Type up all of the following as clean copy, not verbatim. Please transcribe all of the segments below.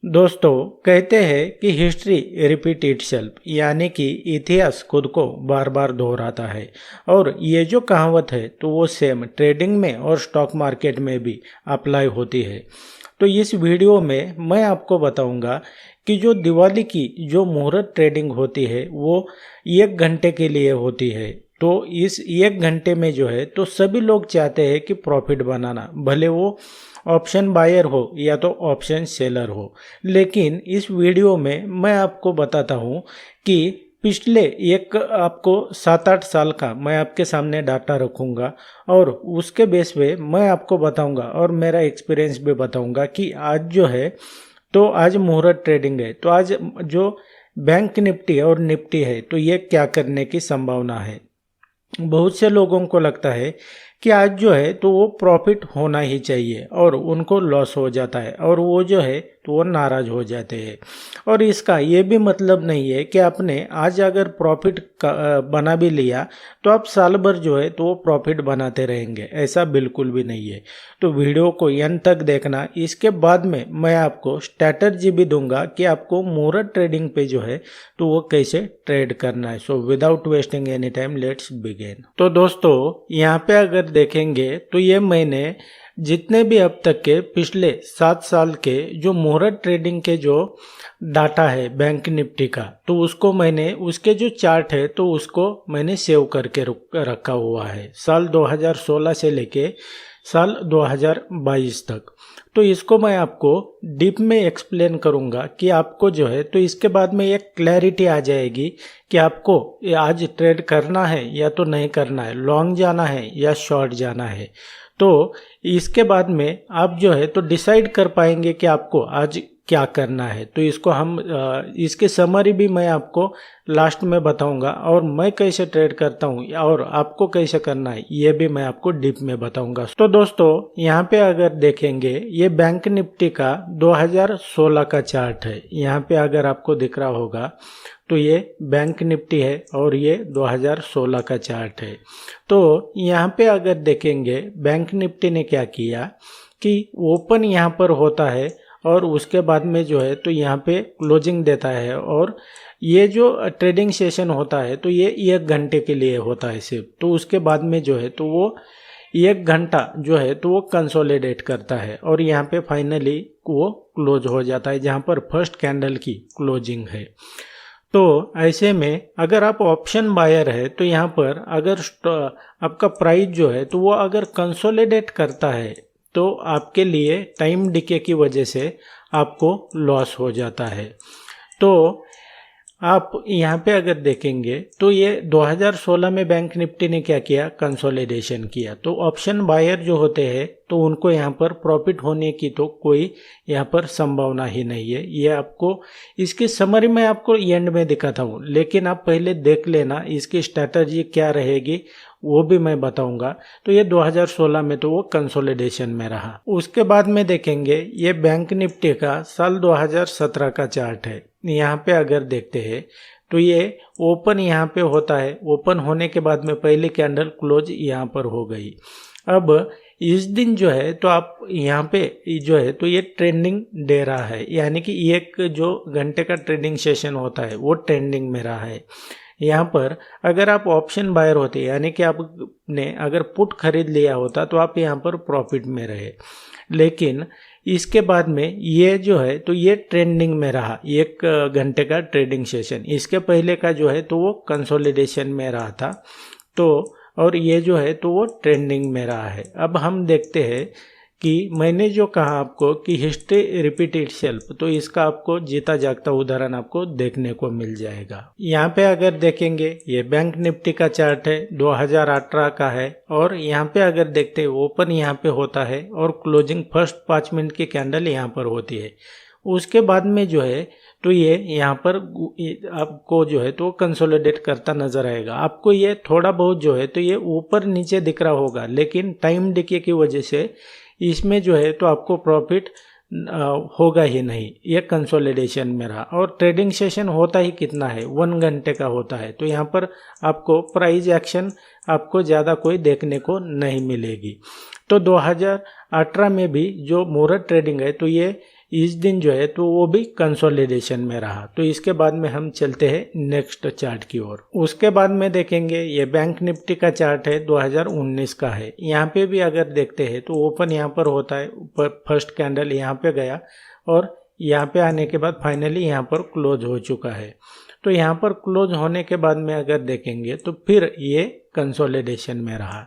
दोस्तों, कहते हैं कि हिस्ट्री रिपीट इटसेल्फ, यानी कि इतिहास खुद को बार बार दोहराता है। और ये जो कहावत है तो वो सेम ट्रेडिंग में और स्टॉक मार्केट में भी अप्लाई होती है। तो इस वीडियो में मैं आपको बताऊंगा कि जो दिवाली की जो मुहूर्त ट्रेडिंग होती है वो 1 घंटे के लिए होती है। तो इस 1 घंटे में जो है तो सभी लोग चाहते हैं कि प्रॉफिट बनाना, भले वो ऑप्शन बायर हो या तो ऑप्शन सेलर हो। लेकिन इस वीडियो में मैं आपको बताता हूँ कि पिछले एक आपको 7-8 साल का मैं आपके सामने डाटा रखूँगा और उसके बेस पे मैं आपको बताऊँगा और मेरा एक्सपीरियंस भी बताऊँगा कि आज जो है तो आज मुहूर्त ट्रेडिंग है, तो आज जो बैंक निफ्टी और निफ्टी है तो ये क्या करने की संभावना है। बहुत से लोगों को लगता है कि आज जो है तो वो प्रॉफिट होना ही चाहिए और उनको लॉस हो जाता है और वो जो है तो वो नाराज हो जाते हैं। और इसका ये भी मतलब नहीं है कि आपने आज अगर प्रॉफिट बना भी लिया तो आप साल भर जो है तो वो प्रॉफिट बनाते रहेंगे, ऐसा बिल्कुल भी नहीं है। तो वीडियो को एंड तक देखना, इसके बाद में मैं आपको स्ट्रैटेजी भी दूंगा कि आपको मुहूर्त ट्रेडिंग पे जो है तो वो कैसे ट्रेड करना है। So without wasting any time let's begin. तो दोस्तों, यहाँ पे अगर देखेंगे तो ये मैंने जितने भी अब तक के पिछले 7 साल के जो मुहूर्त ट्रेडिंग के जो डाटा है बैंक निफ्टी का, तो उसको मैंने उसके जो चार्ट है तो उसको मैंने सेव करके रखा हुआ है साल 2016 से लेके साल 2022 तक। तो इसको मैं आपको डीप में एक्सप्लेन करूंगा कि आपको जो है तो इसके बाद में एक क्लैरिटी आ जाएगी कि आपको आज ट्रेड करना है या तो नहीं करना है, लॉन्ग जाना है या शॉर्ट जाना है। तो इसके बाद में आप जो है तो डिसाइड कर पाएंगे कि आपको आज क्या करना है। तो इसको हम इसकी समरी भी मैं आपको लास्ट में बताऊंगा और मैं कैसे ट्रेड करता हूं और आपको कैसे करना है ये भी मैं आपको डीप में बताऊंगा। तो दोस्तों, यहाँ पे अगर देखेंगे ये बैंक निफ्टी का 2016 का चार्ट है। यहाँ पे अगर आपको दिख रहा होगा तो ये बैंक निफ्टी है और ये 2016 का चार्ट है। तो यहाँ पे अगर देखेंगे बैंक निफ्टी ने क्या किया कि ओपन यहाँ पर होता है और उसके बाद में जो है तो यहाँ पे क्लोजिंग देता है और ये जो ट्रेडिंग सेशन होता है तो ये 1 घंटे के लिए होता है सिर्फ। तो उसके बाद में जो है तो वो 1 घंटा जो है तो वो कंसोलिडेट करता है और यहाँ पे फाइनली वो क्लोज हो जाता है जहाँ पर फर्स्ट कैंडल की क्लोजिंग है। तो ऐसे में अगर आप ऑप्शन बायर है तो यहाँ पर अगर आपका प्राइस जो है तो वो अगर कंसोलिडेट करता है तो आपके लिए टाइम डिके की वजह से आपको लॉस हो जाता है। तो आप यहाँ पे अगर देखेंगे तो ये 2016 में बैंक निफ्टी ने क्या किया, कंसोलिडेशन किया। तो ऑप्शन बायर जो होते हैं तो उनको यहाँ पर प्रॉफिट होने की तो कोई यहाँ पर संभावना ही नहीं है। ये आपको इसकी समरी में आपको एंड में दिखाता हूँ, लेकिन आप पहले देख लेना इसकी स्ट्रैटेजी क्या रहेगी वो भी मैं बताऊंगा। तो ये 2016 में तो वो कंसोलिडेशन में रहा। उसके बाद में देखेंगे ये बैंक निफ्टी का साल 2017 का चार्ट है। यहाँ पे अगर देखते हैं तो ये ओपन यहाँ पे होता है, ओपन होने के बाद में पहली कैंडल क्लोज यहाँ पर हो गई। अब इस दिन जो है तो आप यहाँ पे जो है तो ये ट्रेंडिंग दे रहा है, यानी कि एक जो घंटे का ट्रेडिंग सेशन होता है वो ट्रेंडिंग में रहा है। यहाँ पर अगर आप ऑप्शन बायर होते यानी कि आपने अगर पुट खरीद लिया होता तो आप यहाँ पर प्रॉफिट में रहे, लेकिन इसके बाद में ये जो है तो ये ट्रेंडिंग में रहा 1 घंटे का ट्रेडिंग सेशन। इसके पहले का जो है तो वो कंसोलिडेशन में रहा था, तो और ये जो है तो वो ट्रेंडिंग में रहा है। अब हम देखते हैं कि मैंने जो कहा आपको कि हिस्ट्री रिपीट इटसेल्फ, तो इसका आपको जीता जागता उदाहरण आपको देखने को मिल जाएगा। यहाँ पे अगर देखेंगे ये बैंक निफ्टी का चार्ट है, 2018 का है और यहाँ पे अगर देखते हैं ओपन यहाँ पे होता है और क्लोजिंग फर्स्ट 5 मिनट की कैंडल यहाँ पर होती है। उसके बाद में जो है तो ये यहाँ पर आपको जो है तो कंसोलिडेट करता नजर आएगा। आपको ये थोड़ा बहुत जो है तो ये ऊपर नीचे दिख रहा होगा, लेकिन टाइम डिके की वजह से इसमें जो है तो आपको प्रॉफिट होगा ही नहीं। ये कंसोलिडेशन में रहा और ट्रेडिंग सेशन होता ही कितना है, 1 घंटे का होता है। तो यहाँ पर आपको प्राइस एक्शन आपको ज़्यादा कोई देखने को नहीं मिलेगी। तो 2018 में भी जो मुहूर्त ट्रेडिंग है तो ये इस दिन जो है तो वो भी कंसोलिडेशन में रहा। तो इसके बाद में हम चलते हैं नेक्स्ट चार्ट की ओर। उसके बाद में देखेंगे ये बैंक निफ्टी का चार्ट है, 2019 का है। यहाँ पे भी अगर देखते हैं तो ओपन यहाँ पर होता है, ऊपर फर्स्ट कैंडल यहाँ पे गया और यहाँ पे आने के बाद फाइनली यहाँ पर क्लोज हो चुका है। तो यहाँ पर क्लोज होने के बाद में अगर देखेंगे तो फिर ये कंसोलिडेशन में रहा।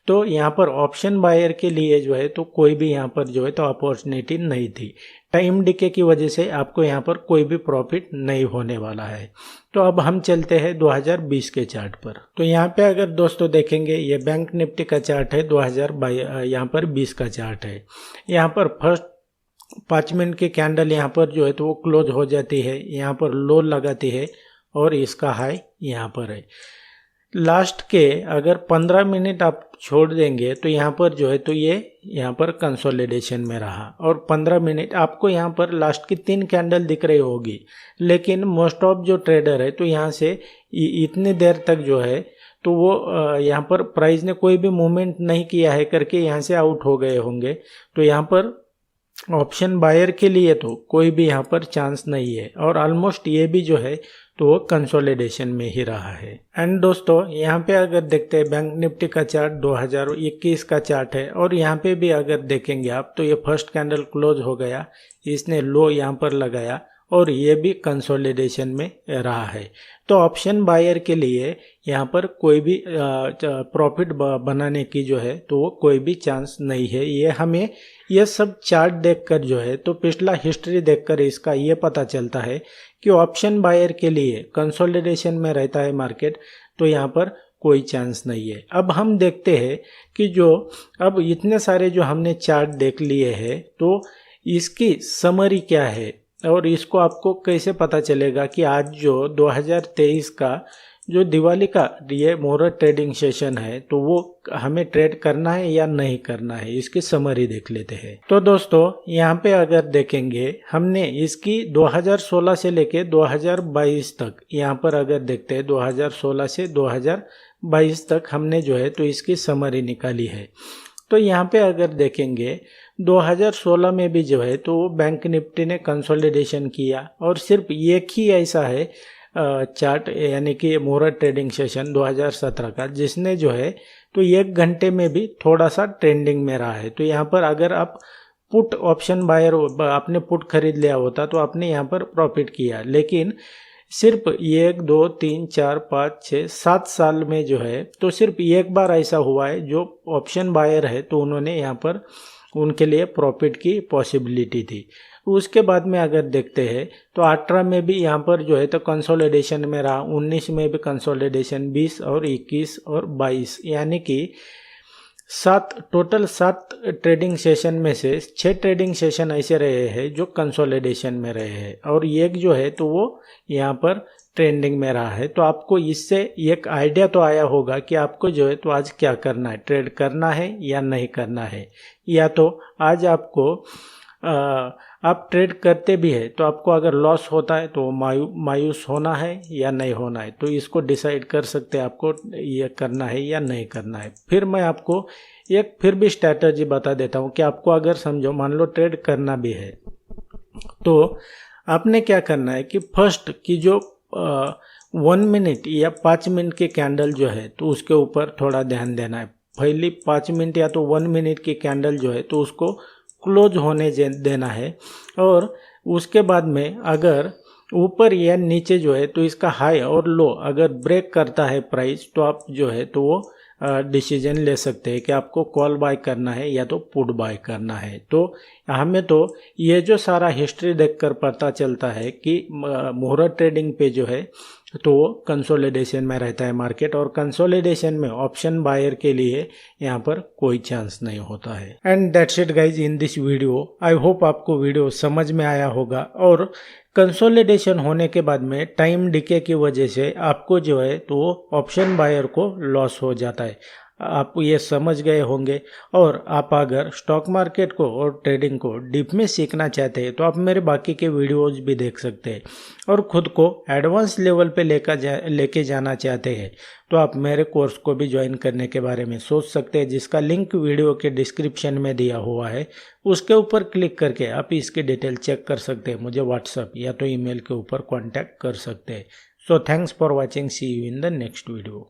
तो यहाँ पर ऑप्शन बायर के लिए जो है तो कोई भी यहाँ पर जो है तो अपॉर्चुनिटी नहीं थी। टाइम डिके की वजह से आपको यहाँ पर कोई भी प्रॉफिट नहीं होने वाला है। तो अब हम चलते हैं 2020 के चार्ट पर। तो यहाँ पे अगर दोस्तों देखेंगे ये बैंक निफ्टी का चार्ट है, 2022 यहाँ पर 20 का चार्ट है। यहाँ पर फर्स्ट 5 मिनट की कैंडल यहाँ पर जो है तो वो क्लोज हो जाती है, यहाँ पर लो लगाती है और इसका हाई यहाँ पर है। लास्ट के अगर 15 मिनट आप छोड़ देंगे तो यहाँ पर जो है तो ये यहाँ पर कंसोलिडेशन में रहा और 15 मिनट आपको यहाँ पर लास्ट की 3 कैंडल दिख रही होगी, लेकिन मोस्ट ऑफ जो ट्रेडर है तो यहाँ से इतनी देर तक जो है तो वो यहाँ पर प्राइस ने कोई भी मूवमेंट नहीं किया है करके यहाँ से आउट हो गए होंगे। तो यहाँ पर ऑप्शन बायर के लिए तो कोई भी यहाँ पर चांस नहीं है और ऑलमोस्ट ये भी जो है तो वो कंसोलिडेशन में ही रहा है। एंड दोस्तों यहाँ पे अगर देखते हैं बैंक निफ्टी का चार्ट 2021 का चार्ट है और यहाँ पे भी अगर देखेंगे आप तो ये फर्स्ट कैंडल क्लोज हो गया, इसने लो यहाँ पर लगाया और ये भी कंसोलिडेशन में रहा है। तो ऑप्शन बायर के लिए यहाँ पर कोई भी प्रॉफिट बनाने की जो है तो वो कोई भी चांस नहीं है। ये हमें ये सब चार्ट देखकर जो है तो पिछला हिस्ट्री देखकर इसका ये पता चलता है कि ऑप्शन बायर के लिए कंसोलिडेशन में रहता है मार्केट, तो यहाँ पर कोई चांस नहीं है। अब हम देखते हैं कि जो अब इतने सारे जो हमने चार्ट देख लिए हैं तो इसकी समरी क्या है और इसको आपको कैसे पता चलेगा कि आज जो 2023 का जो दिवाली का ये मुहूर्त ट्रेडिंग सेशन है तो वो हमें ट्रेड करना है या नहीं करना है, इसकी समरी देख लेते हैं। तो दोस्तों यहाँ पे अगर देखेंगे हमने इसकी 2016 से लेके 2022 तक, यहाँ पर अगर देखते हैं 2016 से 2022 तक हमने जो है तो इसकी समरी निकाली है। तो यहाँ पे अगर देखेंगे 2016 में भी जो है तो बैंक निफ्टी ने कंसोलिडेशन किया और सिर्फ एक ही ऐसा है चार्ट यानी कि मुहूर्त ट्रेडिंग सेशन 2017 का जिसने जो है तो 1 घंटे में भी थोड़ा सा ट्रेंडिंग में रहा है। तो यहाँ पर अगर आप पुट ऑप्शन बायर आपने पुट खरीद लिया होता तो आपने यहाँ पर प्रॉफिट किया, लेकिन सिर्फ 1 2 3 4 5 6 7 साल में जो है तो सिर्फ एक बार ऐसा हुआ है जो ऑप्शन बायर है तो उन्होंने यहाँ पर उनके लिए प्रॉफिट की पॉसिबिलिटी थी। उसके बाद में अगर देखते हैं तो 18 में भी यहाँ पर जो है तो कंसोलिडेशन में रहा, 19 में भी कंसोलिडेशन, 20 और 21 और 22 यानी कि टोटल 7 ट्रेडिंग सेशन में से 6 ट्रेडिंग सेशन ऐसे रहे हैं जो कंसोलिडेशन में रहे हैं और एक जो है तो वो यहाँ पर ट्रेंडिंग में रहा है। तो आपको इससे एक आइडिया तो आया होगा कि आपको जो है तो आज क्या करना है, ट्रेड करना है या नहीं करना है, या तो आज आपको आप ट्रेड करते भी है तो आपको अगर लॉस होता है तो मायूस होना है या नहीं होना है, तो इसको डिसाइड कर सकते हैं आपको ये करना है या नहीं करना है। फिर मैं आपको एक फिर भी स्ट्रैटेजी बता देता हूँ कि आपको अगर समझो मान लो ट्रेड करना भी है तो आपने क्या करना है कि फर्स्ट की जो 1 मिनट या 5 मिनट की कैंडल जो है तो उसके ऊपर थोड़ा ध्यान देना है। पहली 5 मिनट या तो 1 मिनट की कैंडल जो है तो उसको क्लोज होने देना है और उसके बाद में अगर ऊपर या नीचे जो है तो इसका हाई और लो अगर ब्रेक करता है प्राइस तो आप जो है तो वो डिसीजन ले सकते हैं कि आपको कॉल बाय करना है या तो पुट बाय करना है। तो हमें तो ये जो सारा हिस्ट्री देखकर पता चलता है कि मुहूर्त ट्रेडिंग पे जो है तो वो कंसोलिडेशन में रहता है मार्केट और कंसोलिडेशन में ऑप्शन बायर के लिए यहाँ पर कोई चांस नहीं होता है। And that's it guys in this video. I hope आपको वीडियो समझ में आया होगा और कंसोलिडेशन होने के बाद में टाइम डिके की वजह से आपको जो है तो ऑप्शन बायर को लॉस हो जाता है। आप ये समझ गए होंगे। और आप अगर स्टॉक मार्केट को और ट्रेडिंग को डीप में सीखना चाहते हैं तो आप मेरे बाकी के वीडियोज़ भी देख सकते हैं। और ख़ुद को एडवांस लेवल पे लेके जाना चाहते हैं तो आप मेरे कोर्स को भी ज्वाइन करने के बारे में सोच सकते हैं, जिसका लिंक वीडियो के डिस्क्रिप्शन में दिया हुआ है। उसके ऊपर क्लिक करके आप इसकी डिटेल चेक कर सकते हैं, मुझे व्हाट्सएप या तो ईमेल के ऊपर कांटेक्ट कर सकते हैं। So thanks for watching, see you in the next video.